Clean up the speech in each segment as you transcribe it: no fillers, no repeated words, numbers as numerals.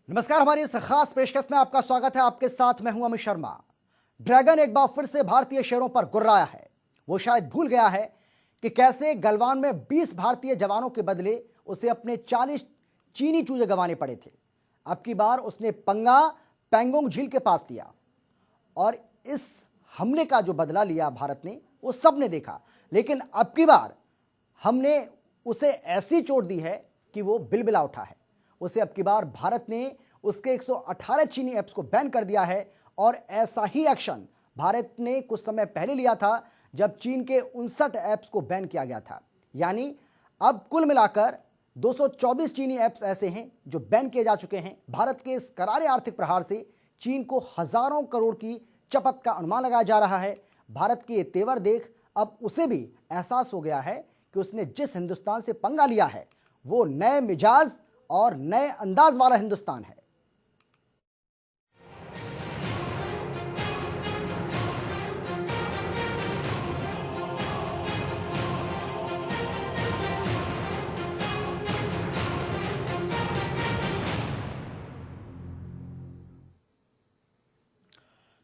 नमस्कार, हमारी इस खास पेशकश में आपका स्वागत है। आपके साथ मैं हूं अमित शर्मा। ड्रैगन एक बार फिर से भारतीय शेयरों पर गुर्राया है। वो शायद भूल गया है कि कैसे गलवान में 20 भारतीय जवानों के बदले उसे अपने 40 चीनी चूजे गंवाने पड़े थे। अब की बार उसने पंगा पैंगोंग झील के पास लिया और इस हमले का जो बदला लिया भारत ने, वो सबने देखा। लेकिन अब की बार हमने उसे ऐसी चोट दी है कि वो बिलबिला उठा है। उसे अब की बार भारत ने उसके 118 चीनी ऐप्स को बैन कर दिया है। और ऐसा ही एक्शन भारत ने कुछ समय पहले लिया था जब चीन के 59 ऐप्स को बैन किया गया था। यानी अब कुल मिलाकर 224 चीनी ऐप्स ऐसे हैं जो बैन किए जा चुके हैं। भारत के इस करारे आर्थिक प्रहार से चीन को हजारों करोड़ की चपत का अनुमान लगाया जा रहा है। भारत के ये तेवर देख अब उसे भी एहसास हो गया है कि उसने जिस हिंदुस्तान से पंगा लिया है वो नए मिजाज और नए अंदाज वाला हिंदुस्तान है।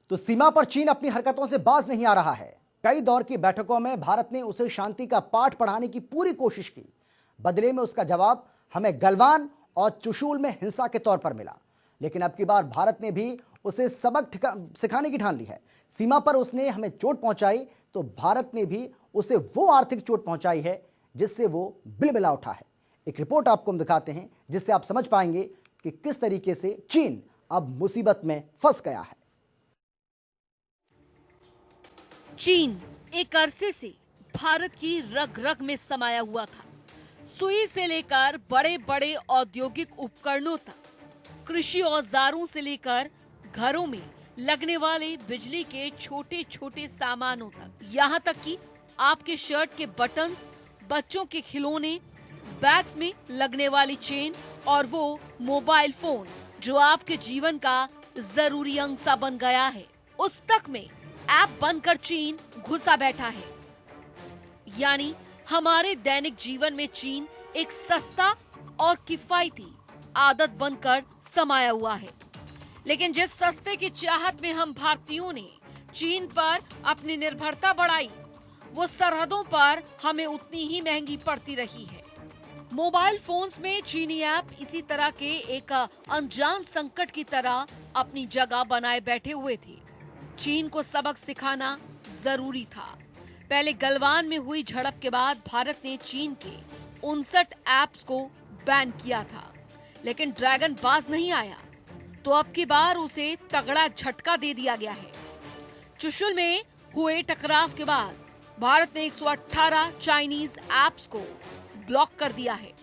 तो सीमा पर चीन अपनी हरकतों से बाज नहीं आ रहा है। कई दौर की बैठकों में भारत ने उसे शांति का पाठ पढ़ाने की पूरी कोशिश की। बदले में उसका जवाब हमें गलवान और चुशूल में हिंसा के तौर पर मिला। लेकिन अब की बार भारत ने भी उसे सबक सिखाने की ठान ली है। सीमा पर उसने हमें चोट पहुंचाई तो भारत ने भी उसे वो आर्थिक चोट पहुंचाई है जिससे वो बिलबिला उठा है। एक रिपोर्ट आपको हम दिखाते हैं जिससे आप समझ पाएंगे कि किस तरीके से चीन अब मुसीबत में फंस गया है। चीन एक अरसे से भारत की रग रग में समाया हुआ था। सुई से लेकर बड़े बड़े औद्योगिक उपकरणों तक, कृषि औजारों से लेकर घरों में लगने वाले बिजली के छोटे छोटे सामानों तक, यहाँ तक कि आपके शर्ट के बटन्स, बच्चों के खिलौने, बैग्स में लगने वाली चेन और वो मोबाइल फोन जो आपके जीवन का जरूरी अंग सा बन गया है, उस तक में ऐप बनकर चीन घुसा बैठा है। यानी हमारे दैनिक जीवन में चीन एक सस्ता और किफायती आदत बनकर समाया हुआ है। लेकिन जिस सस्ते की चाहत में हम भारतीयों ने चीन पर अपनी निर्भरता बढ़ाई, वो सरहदों पर हमें उतनी ही महंगी पड़ती रही है। मोबाइल फोन्स में चीनी ऐप इसी तरह के एक अनजान संकट की तरह अपनी जगह बनाए बैठे हुए थे। चीन को सबक सिखाना जरूरी था। पहले गलवान में हुई झड़प के बाद भारत ने चीन के 59 ऐप्स को बैन किया था, लेकिन ड्रैगन बाज नहीं आया, तो अब की बार उसे तगड़ा झटका दे दिया गया है। चुशुल में हुए टकराव के बाद भारत ने 118 चाइनीज ऐप्स को ब्लॉक कर दिया है।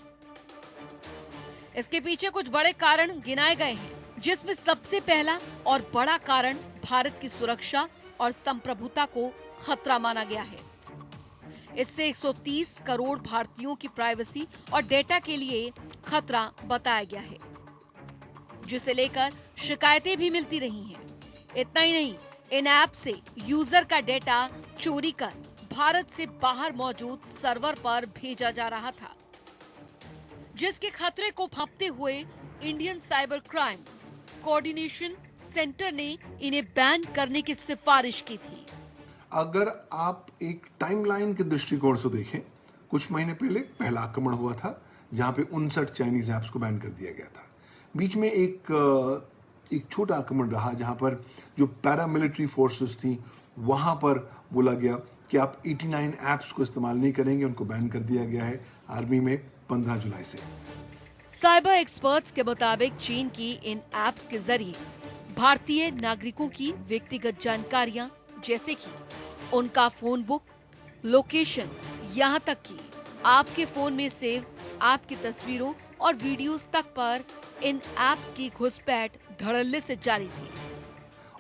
इसके पीछे कुछ बड़े कारण गिनाए गए हैं, जिसमें सबसे पहला और बड़ा कारण भारत की सुरक्षा और संप्रभुता को खतरा माना गया है। इससे 130 करोड़ भारतीयों की प्राइवेसी और डेटा के लिए खतरा बताया गया है, जिसे लेकर शिकायतें भी मिलती रही हैं। इतना ही नहीं, इन ऐप से यूजर का डेटा चोरी कर भारत से बाहर मौजूद सर्वर पर भेजा जा रहा था, जिसके खतरे को भांपते हुए Indian cyber crime coordination centre ने इन्हें बैन करने की सिफारिश की थी। अगर आप एक टाइमलाइन के दृष्टिकोण से देखें, कुछ महीने पहले पहला आक्रमण हुआ था जहां पे 59 चाइनीज ऐप्स को बैन कर दिया गया था। बीच में एक छोटा आक्रमण रहा जहां पर जो पैरामिलिट्री फोर्सेस थी वहां पर बोला गया कि आप 89 ऐप्स को इस्तेमाल नहीं करेंगे, उनको बैन कर दिया गया है आर्मी में 15 जुलाई से। साइबर एक्सपर्ट्स के मुताबिक चीन की इन ऐप्स के जरिए भारतीय नागरिकों की व्यक्तिगत जानकारियां जैसे कि उनका फोन बुक, लोकेशन, यहाँ तक कि आपके फोन में सेव आपकी तस्वीरों और वीडियोस तक पर इन ऐप्स की घुसपैठ धड़ल्ले से जारी थी।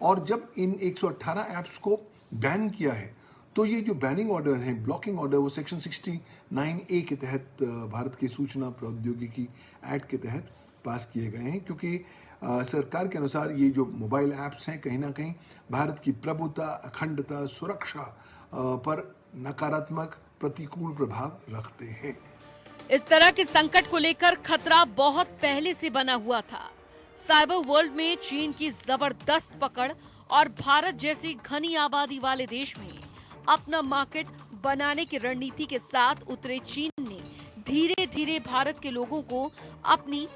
और जब इन 118 ऐप्स को बैन किया है तो ये जो बैनिंग ऑर्डर है, ब्लॉकिंग ऑर्डर, वो सेक्शन 69A के तहत भारत के सूचना प्रौद्योगिकी एक्ट के तहत पास किए गए हैं, क्योंकि सरकार के अनुसार ये जो मोबाइल ऐप्स हैं कहीं ना कहीं भारत की प्रभुता, अखंडता, सुरक्षा पर नकारात्मक प्रतिकूल प्रभाव रखते हैं। इस तरह के संकट को लेकर खतरा बहुत पहले से बना हुआ था। साइबर वर्ल्ड में चीन की जबरदस्त पकड़ और भारत जैसी घनी आबादी वाले देश में अपना मार्केट बनाने की रणनीति के साथ उतरे चीन ने धीरे धीरे भारत के लोगों को अपनी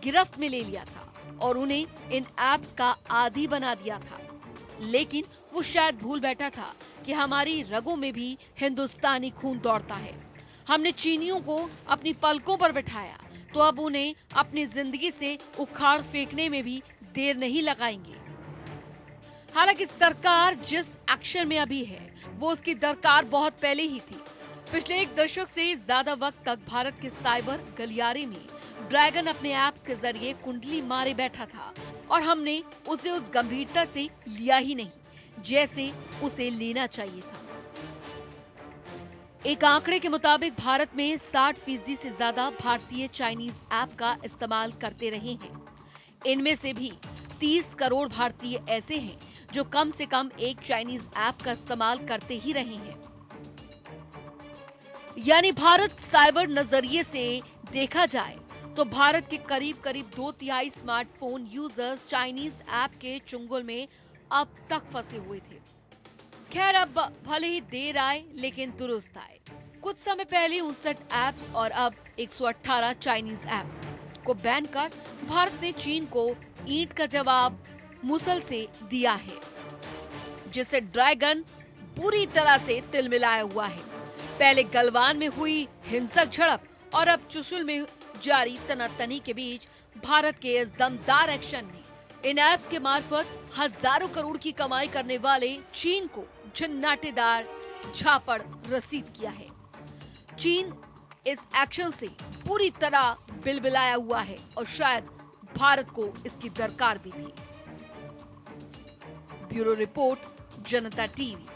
गिरफ्त में ले लिया था और उन्हें इन ऐप्स का आदी बना दिया था। लेकिन वो शायद भूल बैठा था कि हमारी रगों में भी हिंदुस्तानी खून दौड़ता है। हमने चीनियों को अपनी पलकों पर बिठाया तो अब उन्हें अपनी जिंदगी से उखाड़ फेंकने में भी देर नहीं लगाएंगे। हालांकि सरकार जिस एक्शन में अभी है वो उसकी दरकार बहुत पहले ही थी। पिछले एक दशक से ज्यादा वक्त तक भारत के साइबर गलियारे में ड्रैगन अपने ऐप्स के जरिए कुंडली मारे बैठा था और हमने उसे उस गंभीरता से लिया ही नहीं जैसे उसे लेना चाहिए था। एक आंकड़े के मुताबिक भारत में 60% से ज्यादा भारतीय चाइनीज ऐप का इस्तेमाल करते रहे हैं। इनमें से भी 30 करोड़ भारतीय ऐसे हैं जो कम से कम एक चाइनीज ऐप का इस्तेमाल करते ही रहे हैं। यानी भारत साइबर नजरिए से देखा जाए तो भारत के करीब करीब 2/3 स्मार्टफोन यूजर्स चाइनीज ऐप के चुंगल में अब तक फंसे हुए थे। खैर अब भले ही देर आए लेकिन दुरुस्त आए। कुछ समय पहले 59 ऐप्स और अब 118 चाइनीज ऐप्स को बैन कर भारत ने चीन को ईंट का जवाब मुसल से दिया है, जिससे ड्रैगन पूरी तरह से तिलमिलाया हुआ है। पहले गलवान में हुई हिंसक झड़प और अब चुशुल में जारी तनातनी के बीच भारत के इस दमदार एक्शन ने इन ऐप्स के मार्फत हजारों करोड़ की कमाई करने वाले चीन को झन्नाटेदार झापड़ रसीद किया है। चीन इस एक्शन से पूरी तरह बिलबिलाया हुआ है और शायद भारत को इसकी दरकार भी थी। ब्यूरो रिपोर्ट, जनता टीवी।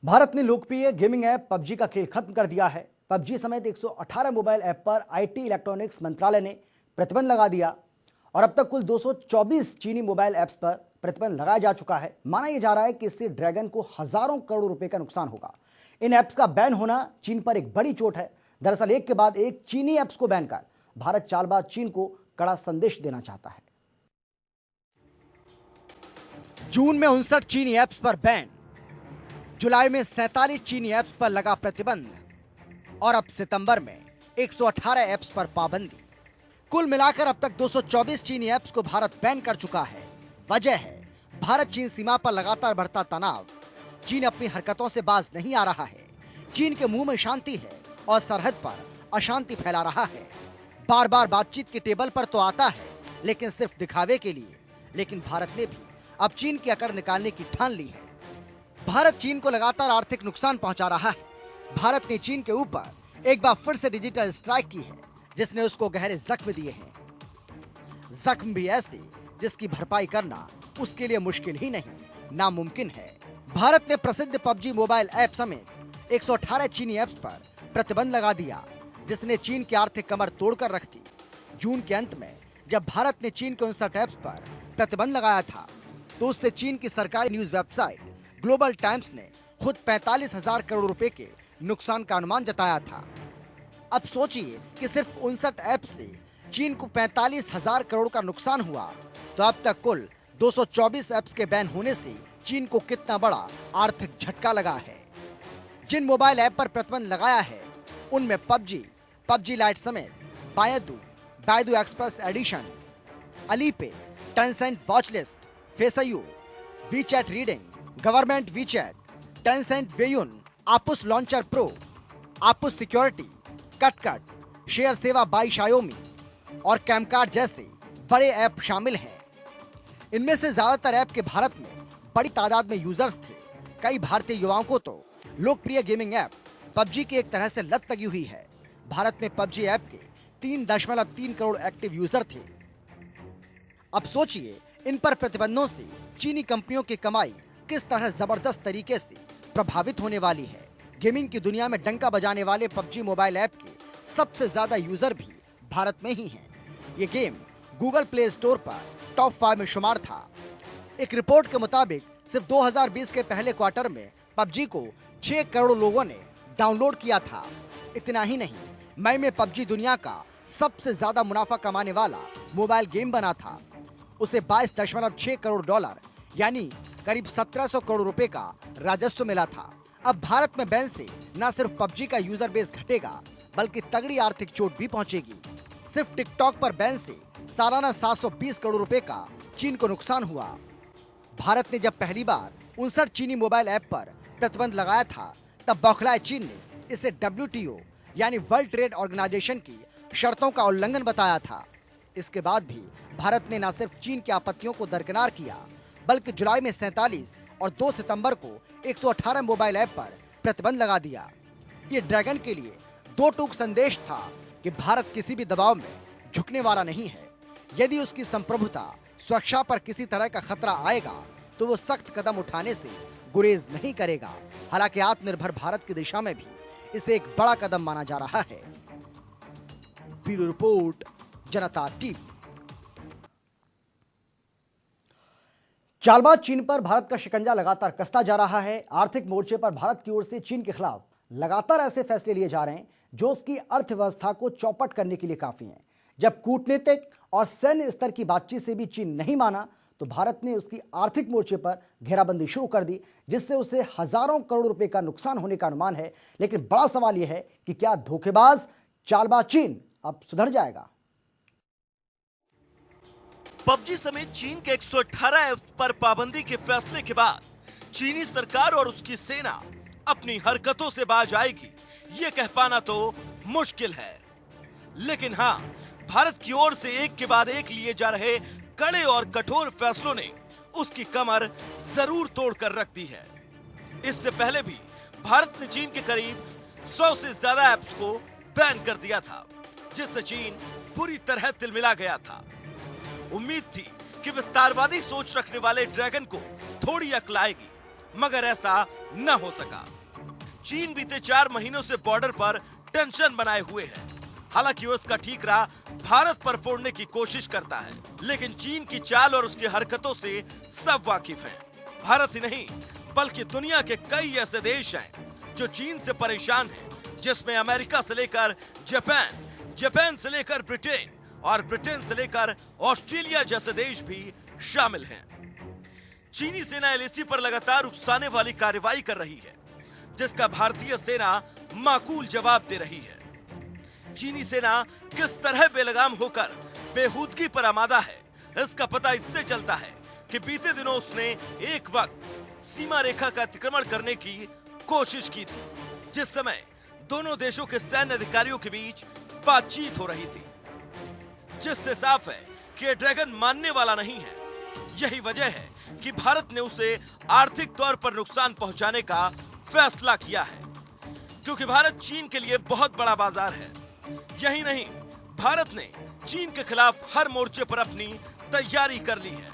भारत ने लोकप्रिय गेमिंग ऐप पबजी का खेल खत्म कर दिया है। पबजी समेत 118 मोबाइल ऐप पर आईटी इलेक्ट्रॉनिक्स मंत्रालय ने प्रतिबंध लगा दिया और अब तक कुल 224 चीनी मोबाइल ऐप्स पर प्रतिबंध लगाया जा चुका है। माना यह जा रहा है कि इससे ड्रैगन को हजारों करोड़ रुपए का नुकसान होगा। इन ऐप्स का बैन होना चीन पर एक बड़ी चोट है। दरअसल एक के बाद एक चीनी ऐप्स को बैन कर भारत चालबाज चीन को कड़ा संदेश देना चाहता है। जून में 59 चीनी ऐप्स पर बैन, जुलाई में 47 चीनी ऐप्स पर लगा प्रतिबंध और अब सितंबर में 118 ऐप्स पर पाबंदी। कुल मिलाकर अब तक 224 चीनी ऐप्स को भारत बैन कर चुका है। वजह है भारत चीन सीमा पर लगातार बढ़ता तनाव। चीन अपनी हरकतों से बाज नहीं आ रहा है। चीन के मुंह में शांति है और सरहद पर अशांति फैला रहा है। बार बार बातचीत के टेबल पर तो आता है लेकिन सिर्फ दिखावे के लिए। लेकिन भारत ने भी अब चीन की अकड़ निकालने की ठान ली है। भारत चीन को लगातार आर्थिक नुकसान पहुंचा रहा है। भारत ने चीन के ऊपर एक बार फिर से डिजिटल स्ट्राइक की है, जिसने उसको गहरे जख्म दिए हैं। जख्म भी ऐसे जिसकी भरपाई करना उसके लिए मुश्किल ही नहीं, नामुमकिन है। भारत ने प्रसिद्ध पबजी मोबाइल ऐप समेत 118 चीनी ऐप्स पर प्रतिबंध लगा दिया, जिसने चीन की आर्थिक कमर तोड़कर रख दी। जून के अंत में जब भारत ने चीन के 59 ऐप्स पर प्रतिबंध लगाया था तो उससे चीन की सरकारी न्यूज वेबसाइट ग्लोबल टाइम्स ने खुद 45,000 करोड़ रुपए के नुकसान का अनुमान जताया था। अब सोचिए कि सिर्फ 59 ऐप्स से चीन को 45,000 करोड़ का नुकसान हुआ तो अब तक कुल 224 ऐप्स के बैन होने से चीन को कितना बड़ा आर्थिक झटका लगा है। जिन मोबाइल ऐप पर प्रतिबंध लगाया है उनमें पबजी लाइट समेत Baidu express edition, Alipay, Tencent watch list, FaceU, WeChat reading, government WeChat, Tencent Weiyun, APUS launcher pro, APUS security, CutCut, ShareSave by Xiaomi और कैमकार्ड जैसे बड़े ऐप शामिल हैं। इनमें से ज्यादातर ऐप के भारत में बड़ी तादाद में यूजर्स थे। कई भारतीय युवाओं को तो लोकप्रिय गेमिंग ऐप पबजी की एक तरह से लत लगी हुई है। भारत में पबजी ऐप के 3.3 करोड़ एक्टिव यूजर थे। अब सोचिए इन पर प्रतिबंधों से चीनी कंपनियों की कमाई किस तरह जबरदस्त तरीके से प्रभावित होने वाली है। गेमिंग की दुनिया में डंका बजाने वाले पबजी मोबाइल ऐप के सबसे ज्यादा यूजर भी भारत में ही हैं। ये गेम गूगल प्ले स्टोर पर टॉप 5 में शुमार था। एक रिपोर्ट के मुताबिक सिर्फ 2020 के पहले क्वार्टर में पबजी को 6 करोड़ लोगों ने डाउनलोड किया था। इतना ही नहीं, मई में पबजी दुनिया का सबसे ज्यादा मुनाफा कमाने वाला मोबाइल गेम बना था। उसे 22.6 करोड़ डॉलर यानी करीब 1700 करोड़ रुपए का राजस्व मिला था। अब भारत में बैन से न सिर्फ पबजी का यूजर बेस घटेगा बल्कि तगड़ी आर्थिक चोट भी पहुंचेगी। सिर्फ टिकटॉक पर बैन से सालाना 720 करोड़ रुपए का चीन को नुकसान हुआ। भारत ने जब पहली बार 59 चीनी मोबाइल ऐप पर प्रतिबंध लगाया था तब बौखलाए चीन ने इसे WTO यानी वर्ल्ड ट्रेड ऑर्गेनाइजेशन की शर्तों का उल्लंघन बताया था। इसके बाद भी भारत ने न सिर्फ चीन की आपत्तियों को दरकिनार किया बल्कि जुलाई में 47 और 2 सितंबर को 118 मोबाइल ऐप पर प्रतिबंध लगा दिया। ये ड्रैगन के लिए 2 टूक संदेश था कि भारत किसी भी दबाव में झुकने वाला नहीं है। यदि उसकी संप्रभुता सुरक्षा पर किसी तरह का खतरा आएगा तो वो सख्त कदम उठाने से गुरेज नहीं करेगा। हालांकि आत्मनिर्भर भारत की दिशा में भी इसे एक बड़ा कदम माना जा रहा है। ब्यूरो रिपोर्ट, जनता टीवी। चालबाज चीन पर भारत का शिकंजा लगातार कसता जा रहा है। आर्थिक मोर्चे पर भारत की ओर से चीन के खिलाफ लगातार ऐसे फैसले लिए जा रहे हैं जो उसकी अर्थव्यवस्था को चौपट करने के लिए काफी हैं। जब कूटनीतिक और सैन्य स्तर की बातचीत से भी चीन नहीं माना तो भारत ने उसकी आर्थिक मोर्चे पर घेराबंदी शुरू कर दी, जिससे उसे हजारों करोड़ रुपए का नुकसान होने का अनुमान है। लेकिन बड़ा सवाल यह है कि क्या धोखेबाज चालबाज चीन अब सुधर जाएगा? पबजी समेत चीन के 118 ऐप पर पाबंदी के फैसले के बाद चीनी सरकार और उसकी सेना अपनी हरकतों से बाज आएगी, ये कह पाना तो मुश्किल है। लेकिन हाँ, भारत की ओर से एक के बाद एक लिए जा रहे कड़े और कठोर फैसलों ने उसकी कमर जरूर तोड़कर रख दी है। इससे पहले भी भारत ने चीन के करीब 100 से ज्यादा ऐप्स को बैन कर दिया था, जिससे चीन पूरी तरह तिलमिला गया था। उम्मीद थी कि विस्तारवादी सोच रखने वाले ड्रैगन को थोड़ी अक्ल आएगी, मगर ऐसा न हो सका। चीन बीते 4 महीनों से बॉर्डर पर टेंशन बनाए हुए है। हालांकि वो इसका ठीकरा भारत पर फोड़ने की कोशिश करता है, लेकिन चीन की चाल और उसकी हरकतों से सब वाकिफ हैं। भारत ही नहीं बल्कि दुनिया के कई ऐसे देश हैं जो चीन से परेशान हैं, जिसमें अमेरिका से लेकर जापान, जापान से लेकर ब्रिटेन और ब्रिटेन से लेकर ऑस्ट्रेलिया जैसे देश भी शामिल हैं। चीनी सेना एलएसी पर लगातार उकसाने वाली कार्रवाई कर रही है, जिसका भारतीय सेना माकूल जवाब दे रही है। चीनी सेना किस तरह बेलगाम होकर बेहूदगी पर आमादा है, इसका पता इससे चलता है कि बीते दिनों उसने एक वक्त सीमा रेखा का अतिक्रमण करने की कोशिश की थी, जिस समय दोनों देशों के सैन्य अधिकारियों के बीच बातचीत हो रही थी, जिससे साफ है कि ये ड्रैगन मानने वाला नहीं है। यही वजह है कि भारत ने उसे आर्थिक तौर पर नुकसान पहुंचाने का फैसला किया है, क्योंकि भारत चीन के लिए बहुत बड़ा बाजार है। यही नहीं, भारत ने चीन के खिलाफ हर मोर्चे पर अपनी तैयारी कर ली है।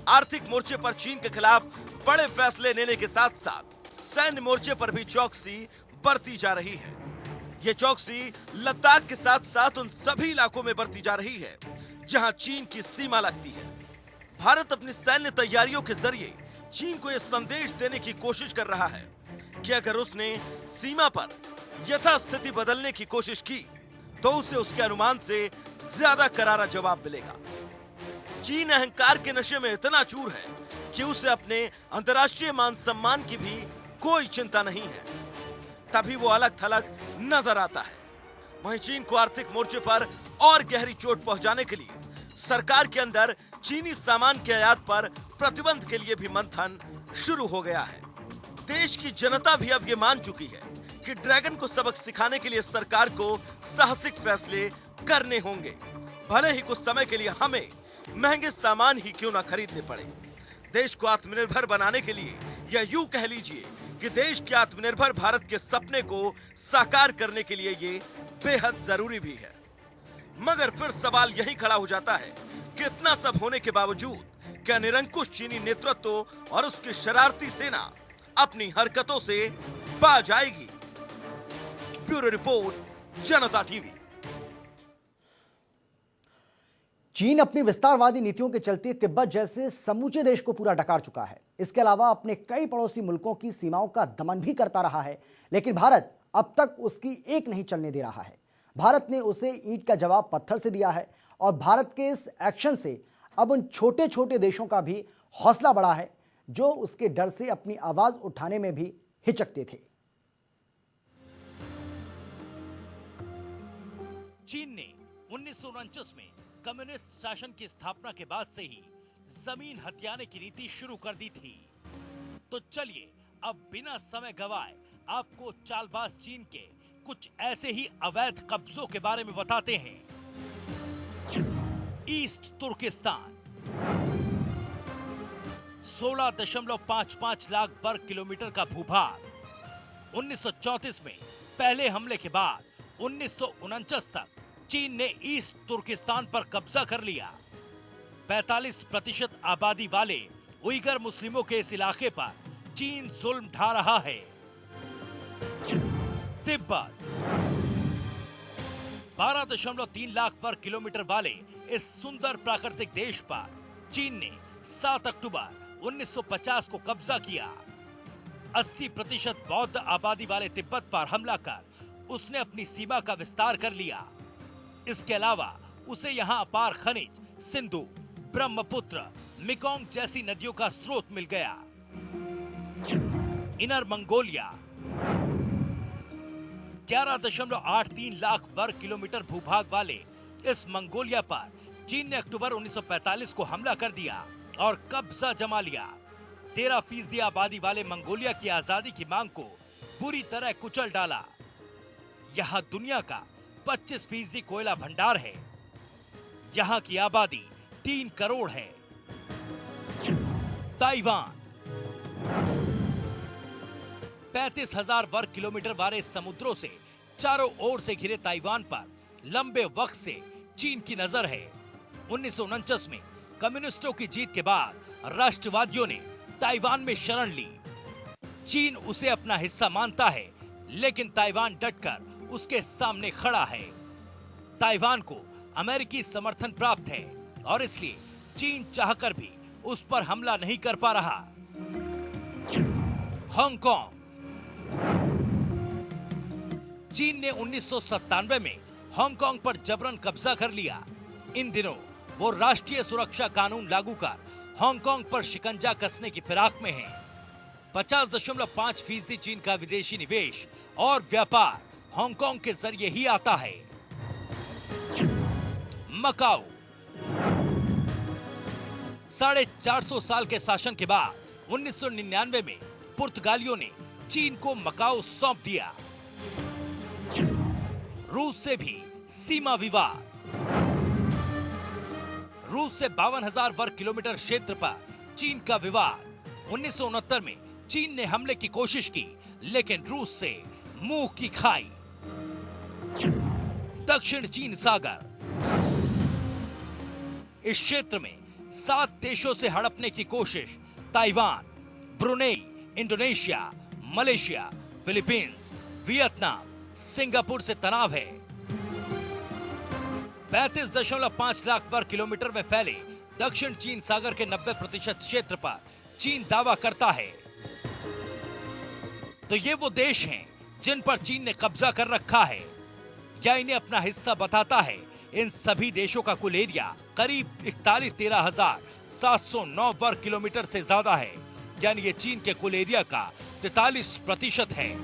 आर्थिक मोर्चे पर चीन के खिलाफ बड़े फैसले लेने के साथ साथ सैन्य मोर्चे पर भी चौकसी बरती जा रही है। ये चौकसी लद्दाख के साथ साथ उन सभी इलाकों में बरती जा रही है जहां चीन की सीमा लगती है। भारत अपनी सैन्य तैयारियों के जरिए चीन को यह संदेश देने की कोशिश कर रहा है कि अगर उसने सीमा पर यथास्थिति बदलने की कोशिश की तो उसे उसके अनुमान से ज्यादा करारा जवाब मिलेगा। चीन अहंकार के नशे में इतना चूर है कि उसे अपने अंतर्राष्ट्रीय मान सम्मान की भी कोई चिंता नहीं है, तभी वो अलग थलग नजर आता है। वहीं चीन को आर्थिक मोर्चे पर और गहरी चोट पहुंचाने के लिए सरकार के अंदर चीनी सामान के आयात पर प्रतिबंध के लिए भी मंथन शुरू हो गया है। देश की जनता भी अब ये मान चुकी है कि ड्रैगन को सबक सिखाने के लिए सरकार को साहसिक फैसले करने होंगे, भले ही कुछ समय के लिए हमें महंगे सामान ही क्यों ना खरीदने पड़े। देश को आत्मनिर्भर बनाने के लिए, या यूं कह लीजिए कि देश के आत्मनिर्भर भारत के सपने को साकार करने के लिए ये बेहद जरूरी भी है। मगर फिर सवाल यही खड़ा हो जाता है कि इतना सब होने के बावजूद क्या निरंकुश चीनी नेतृत्व और उसकी शरारती सेना अपनी हरकतों से बाज आएगी? ब्यूरो रिपोर्ट, जनता टीवी। चीन अपनी विस्तारवादी नीतियों के चलते तिब्बत जैसे समूचे देश को पूरा डकार चुका है। इसके अलावा अपने कई पड़ोसी मुल्कों की सीमाओं का दमन भी करता रहा है, लेकिन भारत अब तक उसकी एक नहीं चलने दे रहा है। भारत ने उसे ईंट का जवाब पत्थर से दिया है और भारत के इस एक्शन से अब उन छोटे छोटे देशों का भी हौसला बढ़ा है जो उसके डर से अपनी आवाज उठाने में भी हिचकते थे। चीन ने 1949 में कम्युनिस्ट शासन की स्थापना के बाद से ही जमीन हथियाने की नीति शुरू कर दी थी। तो चलिए अब बिना समय गवाए आपको चालबाज चीन के कुछ ऐसे ही अवैध कब्जों के बारे में बताते हैं। ईस्ट तुर्किस्तान 16.55 लाख वर्ग किलोमीटर का भूभाग 1934 में पहले हमले के बाद 1949 तक चीन ने ईस्ट तुर्किस्तान पर कब्जा कर लिया। 45% आबादी वाले उइगर मुस्लिमों के इस इलाके पर चीन जुल्म ढा रहा है। तिब्बत 12.3 लाख वर्ग किलोमीटर वाले इस सुंदर प्राकृतिक देश पर चीन ने 7 अक्टूबर 1950 को कब्जा किया। 80% बौद्ध आबादी वाले तिब्बत पर हमला कर उसने अपनी सीमा का विस्तार कर लिया। इसके अलावा उसे यहाँ अपार खनिज, सिंधु, ब्रह्मपुत्र, मेकोंग जैसी नदियों का स्रोत मिल गया। इनर मंगोलिया 11.83 लाख वर्ग किलोमीटर भूभाग वाले इस मंगोलिया पर चीन ने अक्टूबर 1945 को हमला कर दिया और कब्जा जमा लिया। 13% आबादी वाले मंगोलिया की आजादी की मांग को बुरी तरह कुचल डाला। यहाँ दुनिया का 25% कोयला भंडार है। यहाँ की आबादी 3 करोड़ है। ताइवान 35,000 वर्ग किलोमीटर वाले समुद्रों से चारों ओर से घिरे ताइवान पर लंबे वक्त से चीन की नजर है। 1949 में कम्युनिस्टों की जीत के बाद राष्ट्रवादियों ने ताइवान में शरण ली। चीन उसे अपना हिस्सा मानता है, लेकिन ताइवान डटकर उसके सामने खड़ा है। ताइवान को अमेरिकी समर्थन प्राप्त है और इसलिए चीन चाहकर भी उस पर हमला नहीं कर पा रहा। हांगकांग चीन ने 1997 में हांगकांग पर जबरन कब्जा कर लिया। इन दिनों वो राष्ट्रीय सुरक्षा कानून लागू कर हांगकांग पर शिकंजा कसने की फिराक में है। 50.5% चीन का विदेशी निवेश और व्यापार हांगकांग के जरिए ही आता है। मकाओ 450 साल के शासन के बाद 1999 में पुर्तगालियों ने चीन को मकाओ सौंप दिया। रूस से भी सीमा विवाद। रूस से 52,000 वर्ग किलोमीटर क्षेत्र पर चीन का विवाद। 1969 में चीन ने हमले की कोशिश की, लेकिन रूस से मुंह की खाई। दक्षिण चीन सागर इस क्षेत्र में 7 देशों से हड़पने की कोशिश Taiwan, Brunei, Indonesia, Malaysia, Philippines, Vietnam, Singapore से तनाव है। 35.5 लाख वर्ग किलोमीटर में फैले दक्षिण चीन सागर के 90% क्षेत्र पर चीन दावा करता है। तो ये वो देश हैं जिन पर चीन ने कब्जा कर रखा है। क्या इन्हें अपना हिस्सा बताता है? इन सभी देशों का कुल एरिया करीब 41,13,709 वर्ग किलोमीटर से ज्यादा है, यानी ये चीन के कुल एरिया का 43% है।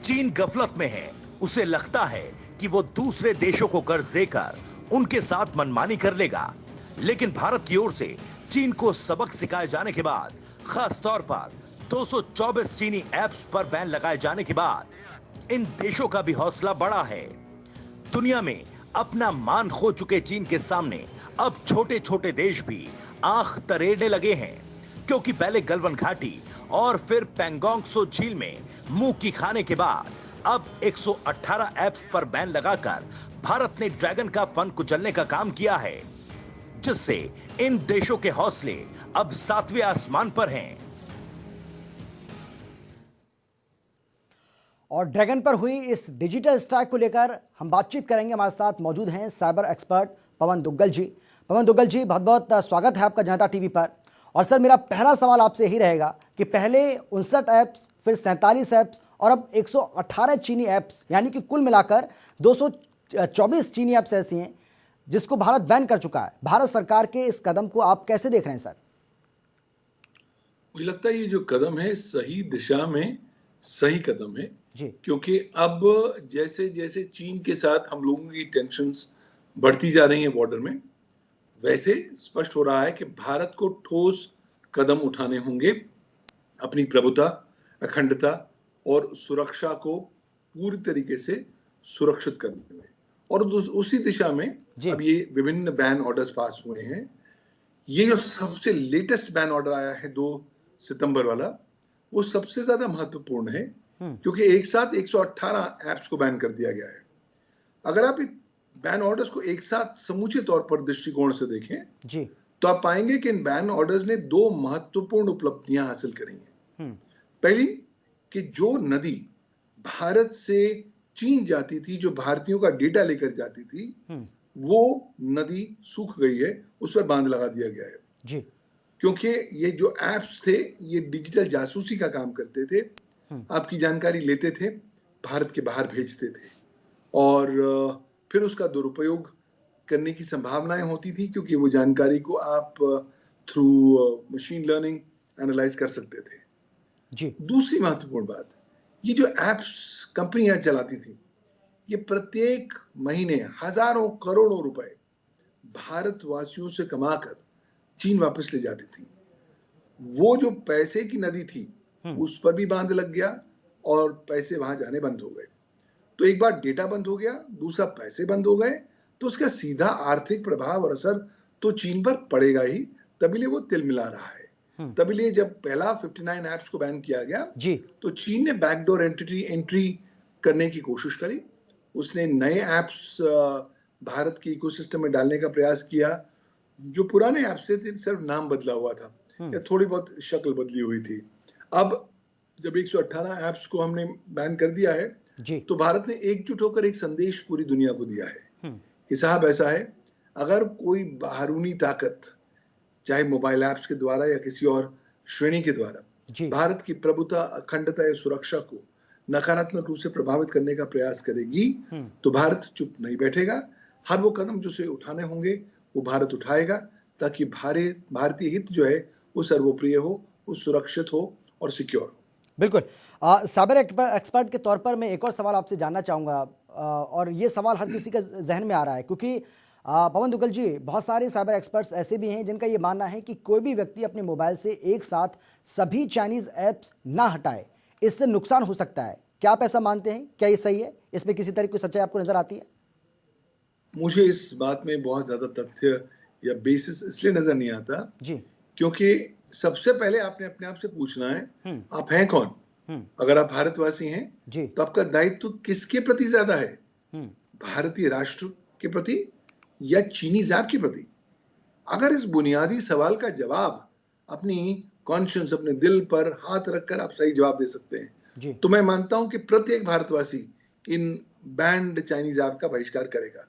चीन गफलत में है। उसे लगता है कि वो दूसरे देशों को कर्ज देकर उनके साथ मनमानी कर लेगा, लेकिन भारत की ओर से चीन को सबक सिखाए जाने के बाद, खास तौर पर 224 चीनी ऐप्स पर बैन लगाए जाने के बाद इन देशों का भी हौसला बढ़ा है। दुनिया में अपना मान खो चुके चीन के सामने अब छोटे छोटे देश भी आंख तरेड़ने लगे हैं, क्योंकि पहले गलवान घाटी और फिर पैंगोंग त्सो झील में मुंह की खाने के बाद अब 118 ऐप्स पर बैन लगाकर भारत ने ड्रैगन का फन कुचलने का काम किया है, जिससे इन देशों के हौसले अब 7वें आसमान पर हैं। और ड्रैगन पर हुई इस डिजिटल स्ट्राइक को लेकर हम बातचीत करेंगे। हमारे साथ मौजूद हैं साइबर एक्सपर्ट पवन दुग्गल जी। पवन दुग्गल जी, बहुत बहुत स्वागत है आपका जनता टीवी पर। और सर, मेरा पहला सवाल आपसे यही रहेगा कि पहले 59 ऐप्स, फिर 47 ऐप्स और अब 118 चीनी ऐप्स यानी कि कुल मिलाकर 224 चीनी ऐप्स ऐसी हैं जिसको भारत बैन कर चुका है। भारत सरकार के इस कदम को आप कैसे देख रहे हैं सर? मुझे लगता है ये जो कदम है सही दिशा में सही कदम है जी क्योंकि अब जैसे जैसे चीन के साथ हम लोगों की टेंशन्स बढ़ती जा रही हैं बॉर्डर में, वैसे स्पष्ट हो रहा है कि भारत को ठोस कदम उठाने होंगे अपनी प्रभुता, अखंडता और सुरक्षा को पूरी तरीके से सुरक्षित करने में। और उसी दिशा में अब ये विभिन्न बैन ऑर्डर्स पास हुए हैं। ये जो सबसे लेटेस्ट बैन ऑर्डर आया है 2 सितंबर वाला, वो सबसे ज्यादा महत्वपूर्ण है क्योंकि एक साथ 118 ऐप्स को बैन कर दिया गया है। अगर आप बैन ऑर्डर्स को एक साथ समूचे तौर पर दृष्टिकोण से देखें जी तो आप पाएंगे कि इन बैन ऑर्डर्स ने 2 महत्वपूर्ण उपलब्धियां हासिल करी हैं। पहली कि जो नदी भारत से चीन जाती थी, जो भारतीयों का डेटा लेकर जाती थी, वो नदी सूख गई है, उस पर बांध लगा दिया गया है जी क्योंकि ये जो ऐप्स थे ये डिजिटल जासूसी का काम करते थे, आपकी जानकारी लेते थे, भारत के बाहर भेजते थे और फिर उसका दुरुपयोग करने की संभावनाएं होती थी क्योंकि वो जानकारी को आप थ्रू मशीन लर्निंग एनालाइज कर सकते थे। जी दूसरी महत्वपूर्ण बात, ये जो ऐप्स कंपनियां चलाती थी, ये प्रत्येक महीने हजारों करोड़ों रुपए भारतवासियों से कमाकर चीन वापस ले जाती थी। वो जो पैसे की नदी थी उस पर भी बांध लग गया और पैसे वहां जाने बंद हो गए। तो एक बार डेटा बंद हो गया, दूसरा पैसे बंद हो गए, तो उसका सीधा आर्थिक प्रभाव और असर तो चीन पर पड़ेगा ही। तभी वो तिल मिला रहा है। तभी जब पहला 59 ऐप्स को बैन किया गया जी तो चीन ने बैकडोर एंट्री करने की कोशिश करी। उसने नए ऐप्स भारत के इकोसिस्टम में डालने का प्रयास किया। जो पुराने ऐप्स थे सिर्फ नाम बदला हुआ था या थोड़ी बहुत शक्ल बदली हुई थी। अब जब 118 ऐप्स को हमने बैन कर दिया है जी तो भारत ने एकजुट होकर एक संदेश पूरी दुनिया को दिया है कि साहब ऐसा है, अगर कोई बाहरूनी ताकत चाहे मोबाइल ऐप्स के द्वारा या किसी और श्रेणी के द्वारा भारत की प्रभुता, अखंडता या सुरक्षा को नकारात्मक रूप से प्रभावित करने का प्रयास करेगी तो भारत चुप नहीं बैठेगा। हर वो कदम जो से उठाने होंगे वो भारत उठाएगा ताकि भारतीय हित जो है वो सर्वोप्रिय हो, वो सुरक्षित हो और सिक्योर हो। बिल्कुल। साइबर एक्सपर्ट के तौर पर मैं एक और सवाल आपसे जानना चाहूँगा और ये सवाल हर किसी के जहन में आ रहा है क्योंकि पवन दुग्गल जी, बहुत सारे साइबर एक्सपर्ट्स ऐसे भी हैं जिनका ये मानना है कि कोई भी व्यक्ति अपने मोबाइल से एक साथ सभी चाइनीज़ ऐप्स ना हटाए, इससे नुकसान हो सकता है। क्या आप ऐसा मानते हैं? क्या ये सही है? इसमें किसी तरह की सच्चाई आपको नजर आती है? मुझे इस बात में बहुत ज्यादा तथ्य या बेसिस इसलिए नजर नहीं आता जी क्योंकि सबसे पहले आपने अपने आप से पूछना है आप हैं कौन। अगर आप भारतवासी हैं जी तो आपका दायित्व किसके प्रति ज्यादा है, भारतीय राष्ट्र के प्रति या चीनी ऐप के प्रति? अगर इस बुनियादी सवाल का जवाब अपनी कॉन्शियंस, अपने दिल पर हाथ रखकर आप सही जवाब दे सकते हैं तो मैं मानता हूं कि प्रत्येक भारतवासी इन बैंड चाइनीज ऐप का बहिष्कार करेगा।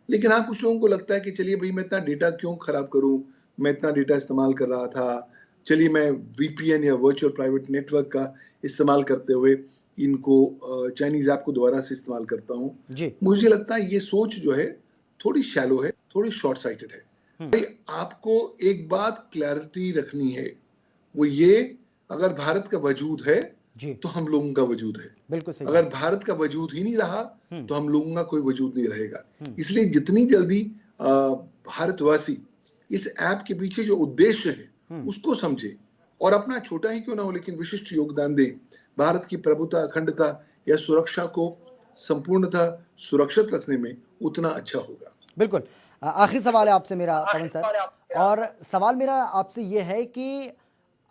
लेकिन हाँ, कुछ लोगों को लगता है कि चलिए भाई, मैं इतना डेटा क्यों खराब करूं, मैं इतना डेटा इस्तेमाल कर रहा था, चलिए मैं वीपीएन या वर्चुअल प्राइवेट नेटवर्क का इस्तेमाल करते हुए इनको चाइनीज ऐप को दोबारा से इस्तेमाल करता हूं। मुझे लगता है ये सोच जो है थोड़ी शैलो है, थोड़ी शॉर्ट साइटेड है। भाई आपको एक बात क्लैरिटी रखनी है, वो ये, अगर भारत का वजूद है तो हम लोगों का वजूद है। बिल्कुल सही। अगर भारत का वजूद ही नहीं रहा तो हम लोगों का कोई वजूद नहीं रहेगा। इसलिए जितनी जल्दी भारतवासी इस ऐप के पीछे जो उद्देश्य है उसको समझे और अपना छोटा ही क्यों ना हो लेकिन विशिष्ट योगदान दे, भारत की प्रभुता, अखंडता या सुरक्षा को संपूर्णतः सुरक्षित रखने में उतना अच्छा होगा। बिल्कुल। आखिरी सवाल है आपसे मेरा पवन सर, और सवाल मेरा आपसे ये है कि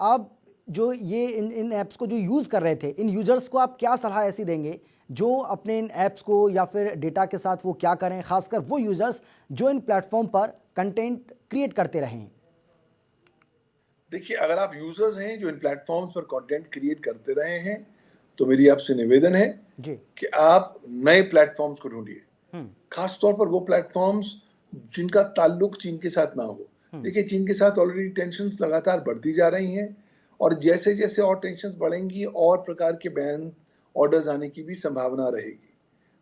आप जो ये इन ऐप्स को जो यूज़ कर रहे थे, इन यूजर्स को आप क्या सलाह ऐसी देंगे जो अपने इन ऐप्स को या फिर डेटा के साथ वो क्या करें, खासकर वो यूजर्स जो इन प्लेटफॉर्म पर कंटेंट क्रिएट करते रहे हैं? देखिए, अगर आप यूजर्स हैं जो इन प्लेटफॉर्म्स पर कंटेंट क्रिएट करते रहे हैं तो मेरी आपसे निवेदन है कि आप नए प्लेटफॉर्म्स को ढूंढिए, खास तौर पर वो प्लेटफॉर्म्स जिनका ताल्लुक चीन के साथ ना हो। देखिए, चीन के साथ ऑलरेडी टेंशन्स लगातार बढ़ती जा रही हैं और जैसे जैसे और टेंशन्स बढ़ेंगी और प्रकार के बैन ऑर्डर्स आने की भी संभावना रहेगी।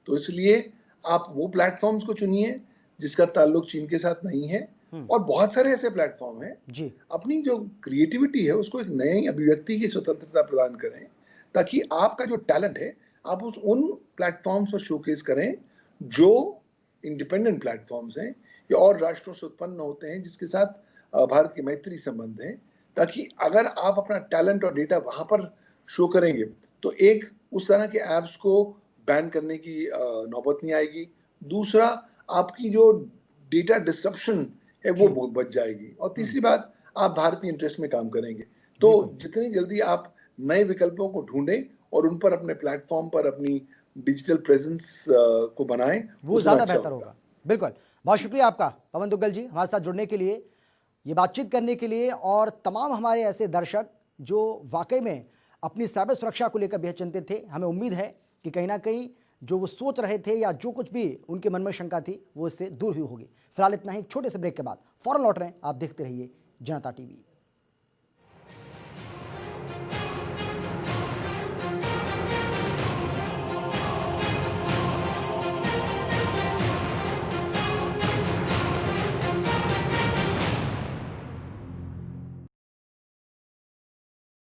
तो इसलिए आप वो प्लेटफॉर्म्स को चुनिए जिसका ताल्लुक चीन के साथ नहीं है, और बहुत सारे ऐसे प्लेटफॉर्म हैं जी अपनी जो क्रिएटिविटी है उसको एक नई अभिव्यक्ति की स्वतंत्रता प्रदान करें, ताकि आपका जो टैलेंट है आप उन प्लेटफॉर्म्स पर शोकेस करें जो इंडिपेंडेंट प्लेटफॉर्म्स हैं या और राष्ट्रों से उत्पन्न होते हैं जिसके साथ भारत के मैत्री संबंध हैं, ताकि अगर आप अपना टैलेंट और डेटा वहां पर शो करेंगे तो एक उस तरह के ऐप्स को बैन करने की नौबत नहीं आएगी। दूसरा, आपकी जो डेटा डिस्ट्रप्शन है वो बच जाएगी, और तीसरी बात, आप भारतीय इंटरेस्ट में काम करेंगे। तो जितनी जल्दी आप नए विकल्पों को ढूंढें और उन पर अपने प्लेटफॉर्म पर अपनी डिजिटल प्रेजेंस को बनाएं, वो ज़्यादा बेहतर होगा। बिल्कुल, बहुत शुक्रिया आपका पवन दुग्गल जी हमारे साथ जुड़ने के लिए, ये बातचीत करने के लिए, और तमाम हमारे ऐसे दर्शक जो वाकई में अपनी साइबर सुरक्षा को लेकर बेहद चिंतित थे। हमें उम्मीद है कि कहीं ना कहीं जो वो सोच रहे थे या जो कुछ भी उनके मन में शंका थी वो इससे दूर हुई होगी। फिलहाल इतना ही, छोटे से ब्रेक के बाद फौरन लौट रहे हैं। आप देखते रहिए जनता टीवी।